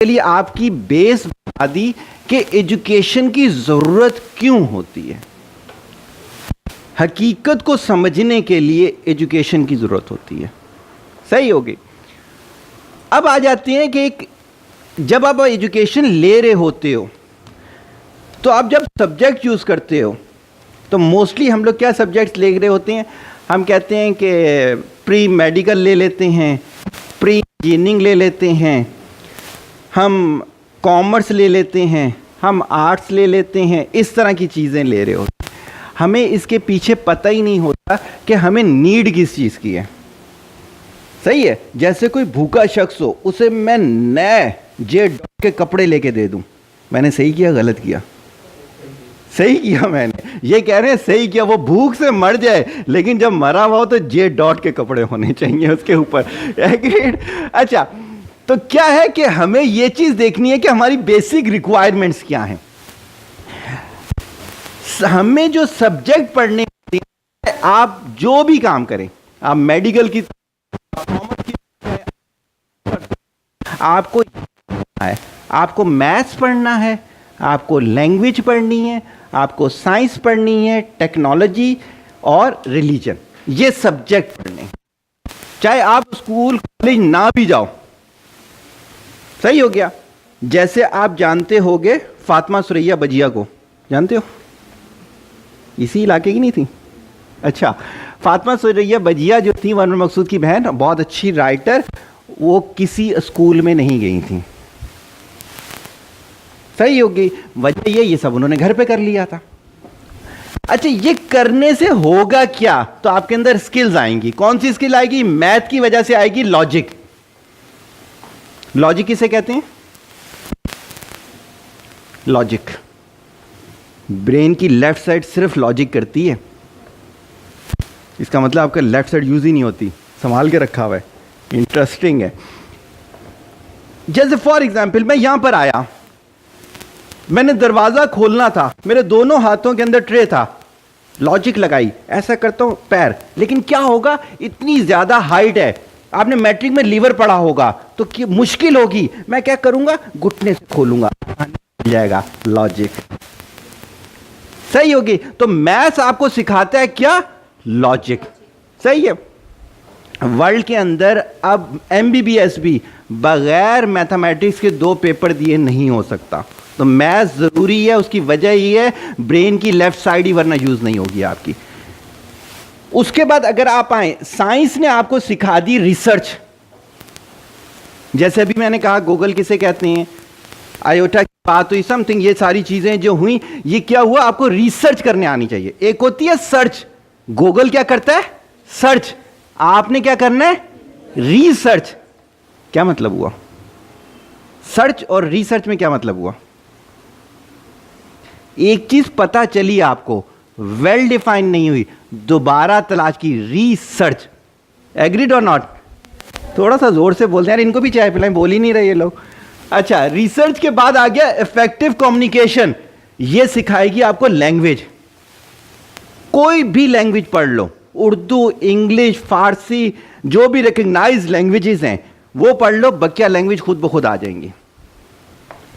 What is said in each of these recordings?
लिए आपकी बेस बता दी कि एजुकेशन की जरूरत क्यों होती है। हकीकत को समझने के लिए एजुकेशन की जरूरत होती है। सही होगी। अब आ जाते हैं कि जब आप एजुकेशन ले रहे होते हो तो आप जब सब्जेक्ट चूज करते हो तो मोस्टली हम लोग क्या सब्जेक्ट्स ले रहे होते हैं। हम कहते हैं कि प्री मेडिकल ले लेते हैं, प्री इंजीनियरिंग ले लेते हैं, हम कॉमर्स ले लेते हैं, हम आर्ट्स ले लेते हैं, इस तरह की चीज़ें ले रहे होते हैं। हमें इसके पीछे पता ही नहीं होता कि हमें नीड किस चीज़ की है। सही है। जैसे कोई भूखा शख्स हो, उसे मैं नए जे के कपड़े लेके दे दूं, मैंने सही किया गलत किया? सही किया मैंने। ये कह रहे हैं सही किया, वो भूख से मर जाए लेकिन जब मरा हुआ हो तो जे डॉट के कपड़े होने चाहिए उसके ऊपर। एग्रीड। अच्छा, तो क्या है कि हमें ये चीज देखनी है कि हमारी बेसिक रिक्वायरमेंट्स क्या हैं। हमें जो सब्जेक्ट पढ़ने होते हैं, आप जो भी काम करें, आप मेडिकल की, आपको है, आपको मैथ्स पढ़ना है, आपको लैंग्वेज पढ़नी है, आपको साइंस पढ़नी है, टेक्नोलॉजी और रिलीजन, ये सब्जेक्ट पढ़ने हैं। चाहे आप स्कूल कॉलेज ना भी जाओ। सही हो गया। जैसे आप जानते होगे फातिमा सुरैया बजिया को, जानते हो? इसी इलाके की नहीं थी? अच्छा, फातिमा सुरैया बजिया जो थी वनर मकसूद की बहन, बहुत अच्छी राइटर, वो किसी स्कूल में नहीं गई थी। सही होगी। वजह ये सब उन्होंने घर पे कर लिया था। अच्छा, ये करने से होगा क्या? तो आपके अंदर स्किल्स आएंगी। कौन सी स्किल आएगी? मैथ की वजह से आएगी लॉजिक। लॉजिक किसे कहते हैं? लॉजिक। ब्रेन की लेफ्ट साइड सिर्फ लॉजिक करती है। इसका मतलब आपका लेफ्ट साइड यूज ही नहीं होती, संभाल के रखा हुआ है। इंटरेस्टिंग है। जैसे फॉर एग्जाम्पल, मैं यहां पर आया, मैंने दरवाजा खोलना था, मेरे दोनों हाथों के अंदर ट्रे था, लॉजिक लगाई, ऐसा करता हूं पैर, लेकिन क्या होगा, इतनी ज्यादा हाइट है, आपने मैट्रिक में लीवर पढ़ा होगा तो मुश्किल होगी, मैं क्या करूंगा, घुटने से खोलूंगा, मिल जाएगा, लॉजिक। सही होगी। तो मैथ्स आपको सिखाता है क्या? लॉजिक। सही है। वर्ल्ड के अंदर अब एमबीबीएस भी बगैर मैथमेटिक्स के 2 पेपर दिए नहीं हो सकता। तो मैथ्स जरूरी है। उसकी वजह ये है, ब्रेन की लेफ्ट साइड ही वरना यूज नहीं होगी आपकी। उसके बाद अगर आप आए, साइंस ने आपको सिखा दी रिसर्च। जैसे अभी मैंने कहा गूगल किसे कहते हैं, आयोटा की बात हुई, समथिंग, ये सारी चीजें जो हुई, ये क्या हुआ, आपको रिसर्च करने आनी चाहिए। एक होती है सर्च, गूगल क्या करता है? सर्च। आपने क्या करना है? रिसर्च। क्या मतलब हुआ? सर्च और रिसर्च में क्या मतलब हुआ? एक चीज पता चली आपको, वेल डिफाइंड नहीं हुई, दोबारा तलाश की, रिसर्च। एग्रीड और नॉट? थोड़ा सा जोर से बोलते हैं यार, इनको भी चाय पिलाएं, बोल ही नहीं रहे ये लोग। अच्छा, रिसर्च के बाद आ गया इफेक्टिव कम्युनिकेशन। ये सिखाएगी आपको लैंग्वेज। कोई भी लैंग्वेज पढ़ लो, उर्दू, इंग्लिश, फारसी, जो भी रिकग्नाइज लैंग्वेजेस हैं वो पढ़ लो, बकिया लैंग्वेज खुद ब खुद आ जाएंगी।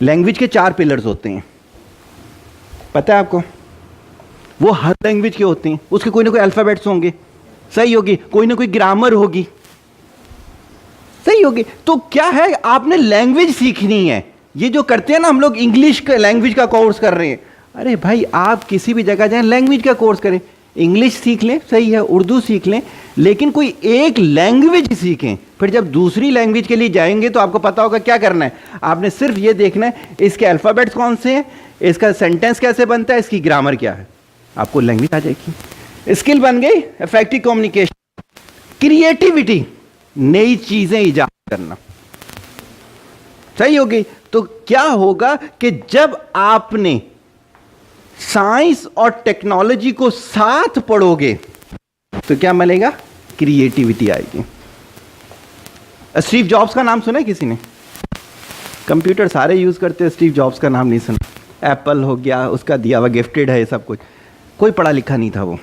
लैंग्वेज के 4 पिलर्स होते हैं, पता है आपको? वो हर लैंग्वेज के होते हैं, उसके कोई ना कोई अल्फाबेट्स होंगे। सही होगी। कोई ना कोई ग्रामर होगी। सही होगी। तो क्या है, आपने लैंग्वेज सीखनी है। ये जो करते हैं ना हम लोग, इंग्लिश का लैंग्वेज का कोर्स कर रहे हैं, अरे भाई आप किसी भी जगह जाएं, लैंग्वेज का कोर्स करें, इंग्लिश सीख लें, सही है, उर्दू सीख लें, लेकिन कोई एक लैंग्वेज सीखें। फिर जब दूसरी लैंग्वेज के लिए जाएंगे तो आपको पता होगा क्या करना है। आपने सिर्फ ये देखना है इसके अल्फाबेट्स कौन से हैं, इसका सेंटेंस कैसे बनता है, इसकी ग्रामर क्या है, आपको लैंग्वेज आ जाएगी। स्किल बन गई इफेक्टिव कम्युनिकेशन। क्रिएटिविटी, नई चीजें इजाद करना। सही होगी। तो क्या होगा कि जब आपने साइंस और टेक्नोलॉजी को साथ पढ़ोगे तो क्या मिलेगा? क्रिएटिविटी आएगी। स्टीव जॉब्स का नाम सुना है किसी ने? कंप्यूटर सारे यूज करते हैं, स्टीव जॉब्स का नाम नहीं सुना। एप्पल हो गया, उसका दिया हुआ गिफ्टेड है सब कुछ। कोई पढ़ा लिखा नहीं था, वो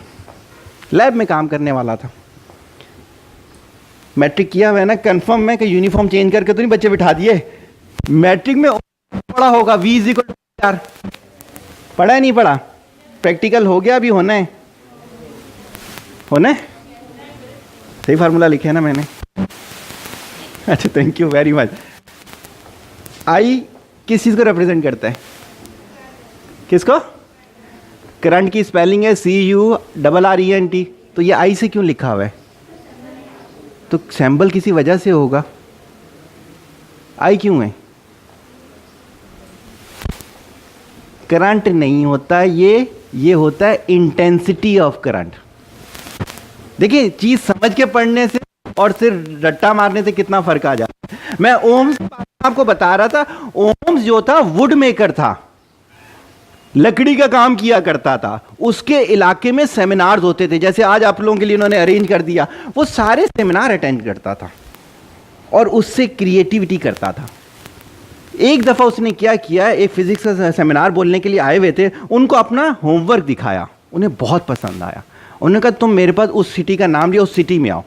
लैब में काम करने वाला था। मैट्रिक किया हुआ है ना, कंफर्म है कि यूनिफॉर्म चेंज करके तो नहीं बच्चे बिठा दिए, मैट्रिक में पढ़ा होगा V is equal to R, पढ़ा है नहीं पढ़ा? प्रैक्टिकल हो गया, अभी होना है, होना है। सही फार्मूला लिखे है ना मैंने? अच्छा, थैंक यू वेरी मच। आई किस चीज को रिप्रेजेंट करता है? किसको? करंट की स्पेलिंग है CURRENT, तो ये आई से क्यों लिखा हुआ है? तो सैंपल किसी वजह से होगा, आई क्यों है? करंट नहीं होता ये होता है इंटेंसिटी ऑफ करंट। देखिए, चीज समझ के पढ़ने से और सिर्फ रट्टा मारने से कितना फर्क आ जाता है। मैं ओम्स आपको बता रहा था, ओम्स जो था वुड मेकर था, लकड़ी का काम किया करता था। उसके इलाके में सेमिनार्स होते थे, जैसे आज आप लोगों के लिए उन्होंने अरेंज कर दिया, वो सारे सेमिनार अटेंड करता था और उससे क्रिएटिविटी करता था। एक दफा उसने क्या किया, एक फिजिक्स का सेमिनार बोलने के लिए आए हुए थे, उनको अपना होमवर्क दिखाया, उन्हें बहुत पसंद आया। उन्होंने कहा तुम मेरे पास उस सिटी का नाम लिया, उस सिटी में आओ।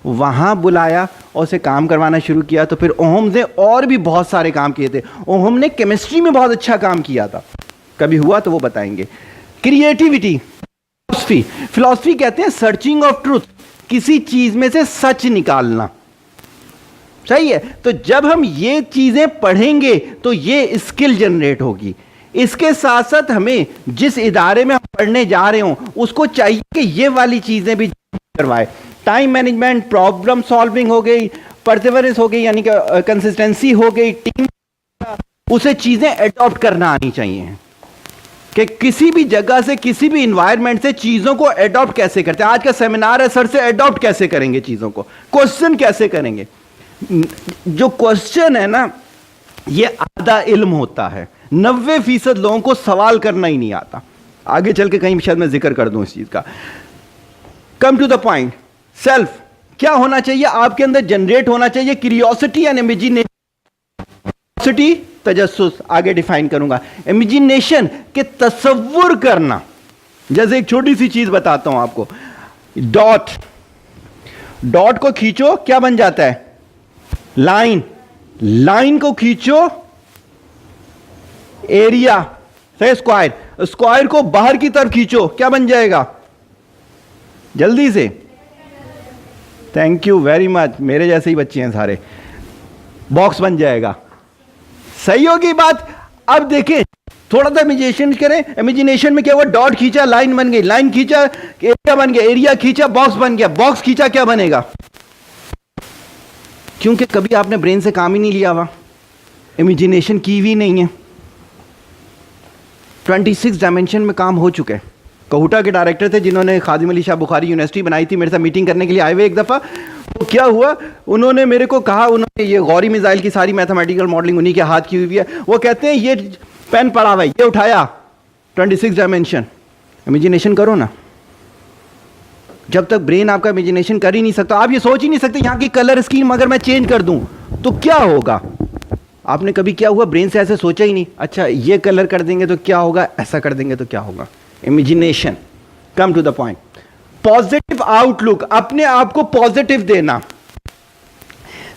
वहाँ बुलाया और उसे काम करवाना शुरू किया। तो फिर ओहम्स ने और भी बहुत सारे काम किए थे। ओहम ने केमिस्ट्री में बहुत अच्छा काम किया था, कभी हुआ तो वो बताएंगे। क्रिएटिविटी, फिलॉसफी कहते हैं सर्चिंग ऑफ ट्रूथ, किसी चीज में से सच निकालना। सही है? तो जब हम ये चीजें पढ़ेंगे तो ये स्किल जनरेट होगी। इसके साथ साथ हमें जिस इदारे में हम पढ़ने जा रहे हो उसको चाहिए कि ये वाली चीजें भी करवाए। टाइम मैनेजमेंट, प्रॉब्लम सॉल्विंग हो गई, परसेवरेंस हो गई, यानी कि कंसिस्टेंसी हो गई, टीम, उसे चीजें एडॉप्ट करना आनी चाहिए कि किसी भी जगह से, किसी भी इन्वायरमेंट से चीजों को एडॉप्ट कैसे करते हैं। आज का सेमिनार है, सर से एडॉप्ट कैसे करेंगे चीजों को, क्वेश्चन कैसे करेंगे। जो क्वेश्चन है ना, ये आधा इल्म होता है। 90% लोगों को सवाल करना ही नहीं आता। आगे चल के कहीं शायद मैं जिक्र कर दूं इस चीज का। Come to the point, self क्या होना चाहिए आपके अंदर? जनरेट होना चाहिए क्यूरियोसिटी एंड इमेजिनेशन। क्यूरियोसिटी, तजस्सुस, आगे डिफाइन करूंगा। इमेजिनेशन के तसव्वुर करना। जैसे एक छोटी सी चीज बताता हूं आपको, डॉट को खींचो, क्या बन जाता है? लाइन। लाइन को खींचो, एरिया। सही? स्क्वायर। स्क्वायर को बाहर की तरफ खींचो, क्या बन जाएगा? जल्दी से, थैंक यू वेरी मच, मेरे जैसे ही बच्चे हैं सारे। बॉक्स बन जाएगा। सही होगी बात? अब देखें, थोड़ा सा इमेजिनेशन करें। इमेजिनेशन में क्या हुआ? डॉट खींचा, लाइन बन गई, लाइन खींचा, एरिया बन गया, एरिया खींचा, बॉक्स बन गया, बॉक्स खींचा, क्या बनेगा? क्योंकि कभी आपने ब्रेन से काम ही नहीं लिया हुआ, इमेजिनेशन की भी नहीं है। 26 डायमेंशन में काम हो चुके हैं। कहूटा के डायरेक्टर थे जिन्होंने खादिम अली शाह बुखारी यूनिवर्सिटी बनाई थी, मेरे साथ मीटिंग करने के लिए आए हुए एक दफ़ा। तो क्या हुआ, उन्होंने मेरे को कहा, उन्होंने ये गौरी मिसाइल की सारी मैथमेटिकल मॉडलिंग उन्हीं के हाथ की हुई है। वो कहते हैं ये पेन पड़ा हुआ है, ये उठाया, 26 डायमेंशन। इमेजिनेशन करो ना। जब तक ब्रेन आपका इमेजिनेशन कर ही नहीं सकता, आप ये सोच ही नहीं सकते यहाँ की कलर स्कीम अगर मैं चेंज कर दूं तो क्या होगा। आपने कभी क्या हुआ, ब्रेन से ऐसे सोचा ही नहीं, अच्छा ये कलर कर देंगे तो क्या होगा, ऐसा कर देंगे तो क्या होगा। Imagination. Come to the point. Positive outlook, अपने आप को पॉजिटिव देना।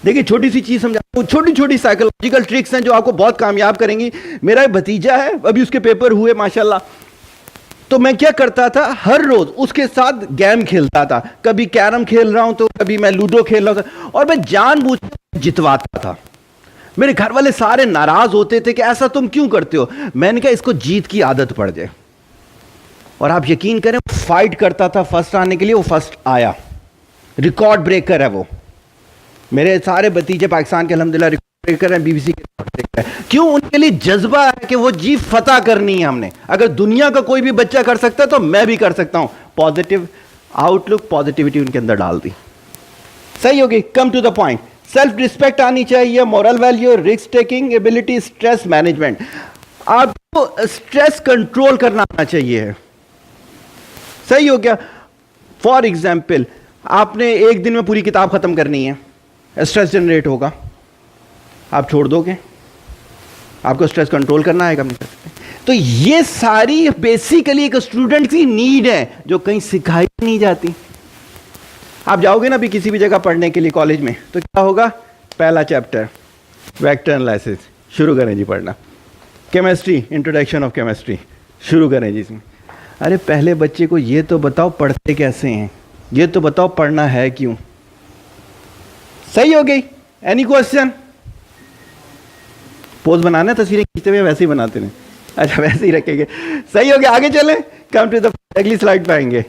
देखिए, छोटी सी चीज समझाता हूं, छोटी छोटी साइकोलॉजिकल ट्रिक्स हैं जो आपको बहुत कामयाब करेंगी। मेरा एक भतीजा है, अभी उसके पेपर हुए माशाल्लाह। तो मैं क्या करता था, हर रोज उसके साथ गेम खेलता था। कभी कैरम खेल रहा हूं तो कभी मैं लूडो खेल रहा था, और मैं जानबूझकर जितवाता था। मेरे घर वाले सारे नाराज होते थे कि ऐसा तुम क्यों करते हो। मैंने कहा इसको जीत की आदत पड़ जाए। और आप यकीन करें, फाइट करता था फर्स्ट आने के लिए, वो फर्स्ट आया। रिकॉर्ड ब्रेकर है वो। मेरे सारे भतीजे पाकिस्तान के अल्हम्दुलिल्लाह रिकॉर्ड ब्रेकर हैं, BBC के रिकॉर्ड ब्रेकर हैं। क्यों? उनके लिए जज्बा है कि वो जीत फतह करनी है हमने। अगर दुनिया का कोई भी बच्चा कर सकता है तो मैं भी कर सकता हूं। पॉजिटिव आउटलुक, पॉजिटिविटी उनके अंदर डाल दी। सही होगी? Come to the point. Self respect आनी चाहिए, moral value, risk taking ability, stress management. आपको स्ट्रेस कंट्रोल करना आना चाहिए। सही हो गया? फॉर एग्जाम्पल, आपने एक दिन में पूरी किताब खत्म करनी है, स्ट्रेस जनरेट होगा, आप छोड़ दोगे? आपको स्ट्रेस कंट्रोल करना आएगा नहीं कर सकते। तो ये सारी बेसिकली एक स्टूडेंट की नीड है जो कहीं सिखाई नहीं जाती। आप जाओगे ना भी किसी भी जगह पढ़ने के लिए कॉलेज में, तो क्या होगा? पहला चैप्टर वेक्टर एनालिसिस, शुरू करें जी पढ़ना। केमिस्ट्री, इंट्रोडक्शन ऑफ केमिस्ट्री शुरू करें जी इसमें। अरे पहले बच्चे को ये तो बताओ पढ़ते कैसे हैं, ये तो बताओ पढ़ना है क्यों। सही हो गई? Any question? पोज बनाना है, तस्वीरें खींचते हुए वैसे ही बनाते हैं। अच्छा वैसे ही रखेंगे। सही हो गया, आगे चलें। कम टू द अगली स्लाइड पे आएंगे।